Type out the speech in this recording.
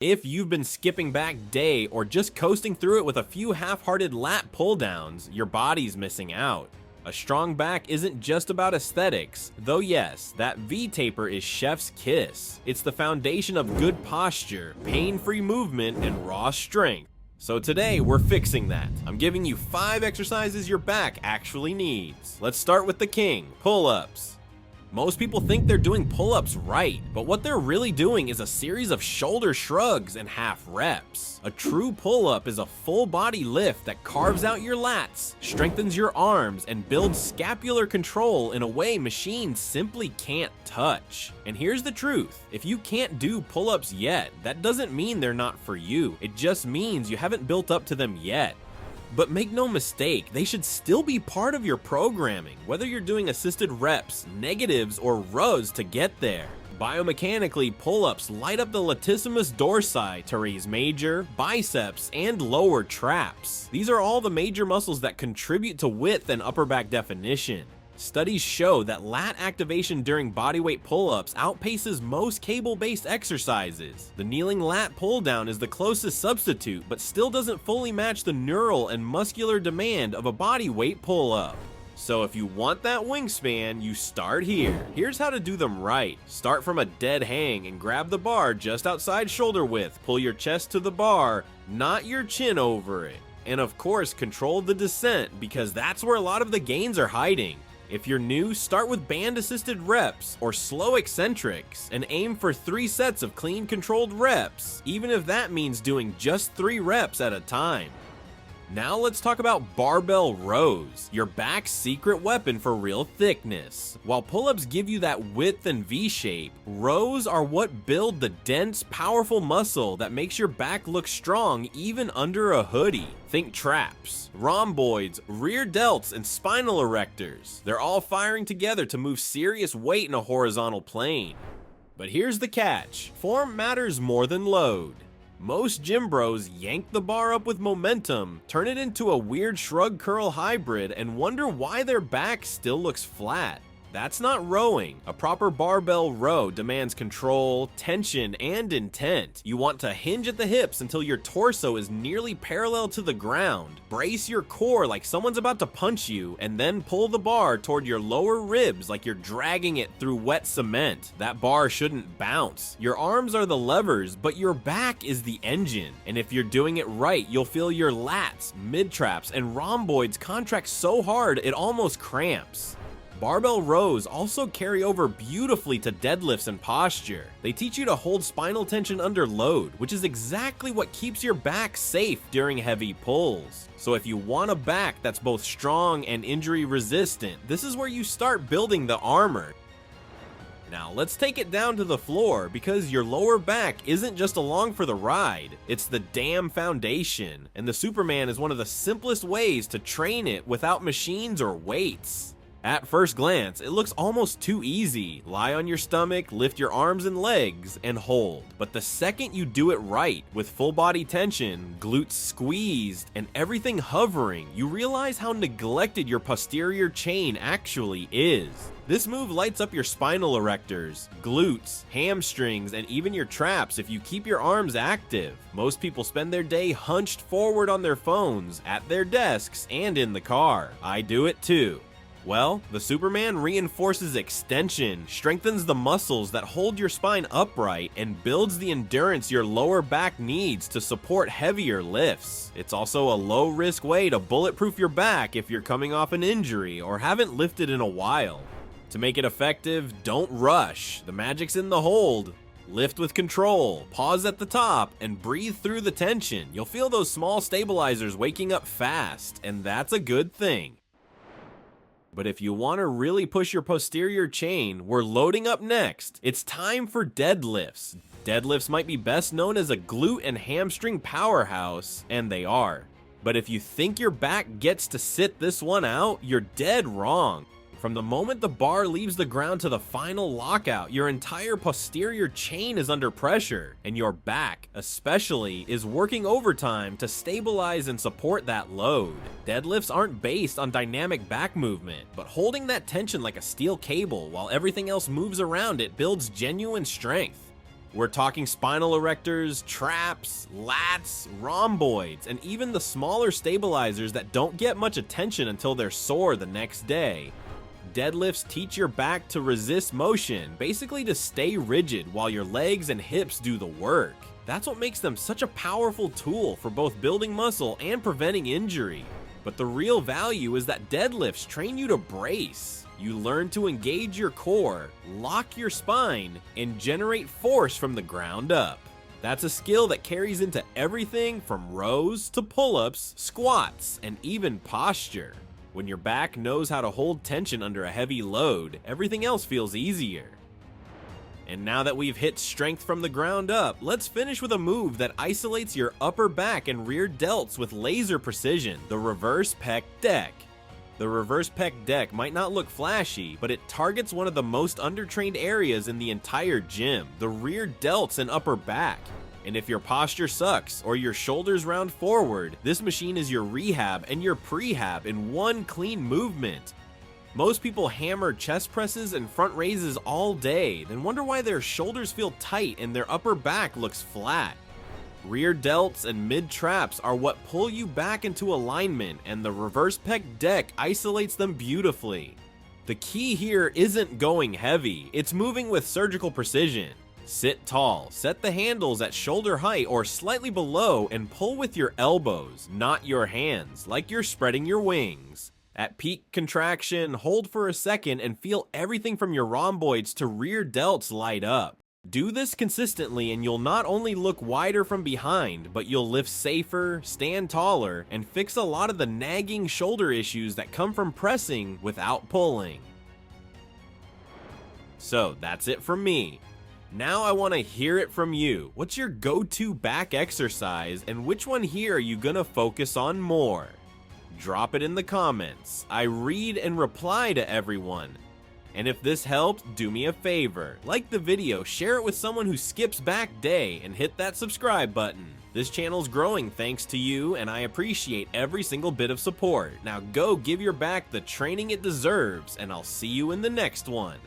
If you've been skipping back day or just coasting through it with a few half-hearted lat pull-downs, your body's missing out. A strong back isn't just about aesthetics, though yes, that V-taper is chef's kiss. It's the foundation of good posture, pain-free movement, and raw strength. So today, we're fixing that. I'm giving you 5 exercises your back actually needs. Let's start with the king, pull-ups. Most people think they're doing pull-ups right, but what they're really doing is a series of shoulder shrugs and half reps. A true pull-up is a full body lift that carves out your lats, strengthens your arms, and builds scapular control in a way machines simply can't touch. And here's the truth, if you can't do pull-ups yet, that doesn't mean they're not for you. It just means you haven't built up to them yet. But make no mistake, they should still be part of your programming, whether you're doing assisted reps, negatives, or rows to get there. Biomechanically, pull-ups light up the latissimus dorsi to raise major, biceps, and lower traps. These are all the major muscles that contribute to width and upper back definition. Studies show that lat activation during bodyweight pull-ups outpaces most cable-based exercises. The kneeling lat pull-down is the closest substitute, but still doesn't fully match the neural and muscular demand of a bodyweight pull-up. So if you want that wingspan, you start here. Here's how to do them right. Start from a dead hang and grab the bar just outside shoulder width. Pull your chest to the bar, not your chin over it. And of course, control the descent because that's where a lot of the gains are hiding. If you're new, start with band-assisted reps or slow eccentrics and aim for 3 sets of clean controlled reps, even if that means doing just 3 reps at a time. Now let's talk about barbell rows, your back's secret weapon for real thickness. While pull-ups give you that width and V-shape, rows are what build the dense, powerful muscle that makes your back look strong even under a hoodie. Think traps, rhomboids, rear delts, and spinal erectors. They're all firing together to move serious weight in a horizontal plane. But here's the catch, form matters more than load. Most gym bros yank the bar up with momentum, turn it into a weird shrug curl hybrid, and wonder why their back still looks flat. That's not rowing. A proper barbell row demands control, tension, and intent. You want to hinge at the hips until your torso is nearly parallel to the ground. Brace your core like someone's about to punch you, and then pull the bar toward your lower ribs like you're dragging it through wet cement. That bar shouldn't bounce. Your arms are the levers, but your back is the engine. And if you're doing it right, you'll feel your lats, mid-traps, and rhomboids contract so hard it almost cramps. Barbell rows also carry over beautifully to deadlifts and posture. They teach you to hold spinal tension under load, which is exactly what keeps your back safe during heavy pulls. So if you want a back that's both strong and injury resistant, this is where you start building the armor. Now let's take it down to the floor because your lower back isn't just along for the ride, it's the damn foundation, and the Superman is one of the simplest ways to train it without machines or weights. At first glance, it looks almost too easy. Lie on your stomach, lift your arms and legs, and hold. But the second you do it right, with full body tension, glutes squeezed, and everything hovering, you realize how neglected your posterior chain actually is. This move lights up your spinal erectors, glutes, hamstrings, and even your traps if you keep your arms active. Most people spend their day hunched forward on their phones, at their desks, and in the car. I do it too. Well, the Superman reinforces extension, strengthens the muscles that hold your spine upright, and builds the endurance your lower back needs to support heavier lifts. It's also a low-risk way to bulletproof your back if you're coming off an injury or haven't lifted in a while. To make it effective, don't rush. The magic's in the hold. Lift with control, pause at the top, and breathe through the tension. You'll feel those small stabilizers waking up fast, and that's a good thing. But if you want to really push your posterior chain, we're loading up next. It's time for deadlifts. Deadlifts might be best known as a glute and hamstring powerhouse, and they are. But if you think your back gets to sit this one out, you're dead wrong. From the moment the bar leaves the ground to the final lockout, your entire posterior chain is under pressure, and your back, especially, is working overtime to stabilize and support that load. Deadlifts aren't based on dynamic back movement, but holding that tension like a steel cable while everything else moves around it builds genuine strength. We're talking spinal erectors, traps, lats, rhomboids, and even the smaller stabilizers that don't get much attention until they're sore the next day. Deadlifts teach your back to resist motion, basically to stay rigid while your legs and hips do the work. That's what makes them such a powerful tool for both building muscle and preventing injury. But the real value is that deadlifts train you to brace. You learn to engage your core, lock your spine, and generate force from the ground up. That's a skill that carries into everything from rows to pull-ups, squats, and even posture. When your back knows how to hold tension under a heavy load, everything else feels easier. And now that we've hit strength from the ground up, let's finish with a move that isolates your upper back and rear delts with laser precision, the reverse Pec Deck. The reverse Pec Deck might not look flashy, but it targets one of the most undertrained areas in the entire gym, the rear delts and upper back. And if your posture sucks or your shoulders round forward, this machine is your rehab and your prehab in one clean movement. Most people hammer chest presses and front raises all day, then wonder why their shoulders feel tight and their upper back looks flat. Rear delts and mid traps are what pull you back into alignment, and the reverse Pec Deck isolates them beautifully. The key here isn't going heavy, it's moving with surgical precision. Sit tall, set the handles at shoulder height or slightly below, and pull with your elbows, not your hands, like you're spreading your wings. At peak contraction, hold for a second and feel everything from your rhomboids to rear delts light up. Do this consistently and you'll not only look wider from behind, but you'll lift safer, stand taller, and fix a lot of the nagging shoulder issues that come from pressing without pulling. So that's it from me. Now I want to hear it from you. What's your go-to back exercise, and which one here are you gonna focus on more? Drop it in the comments. I read and reply to everyone. And if this helped, do me a favor. Like the video, share it with someone who skips back day, and hit that subscribe button. This channel's growing thanks to you, and I appreciate every single bit of support. Now go give your back the training it deserves, and I'll see you in the next one.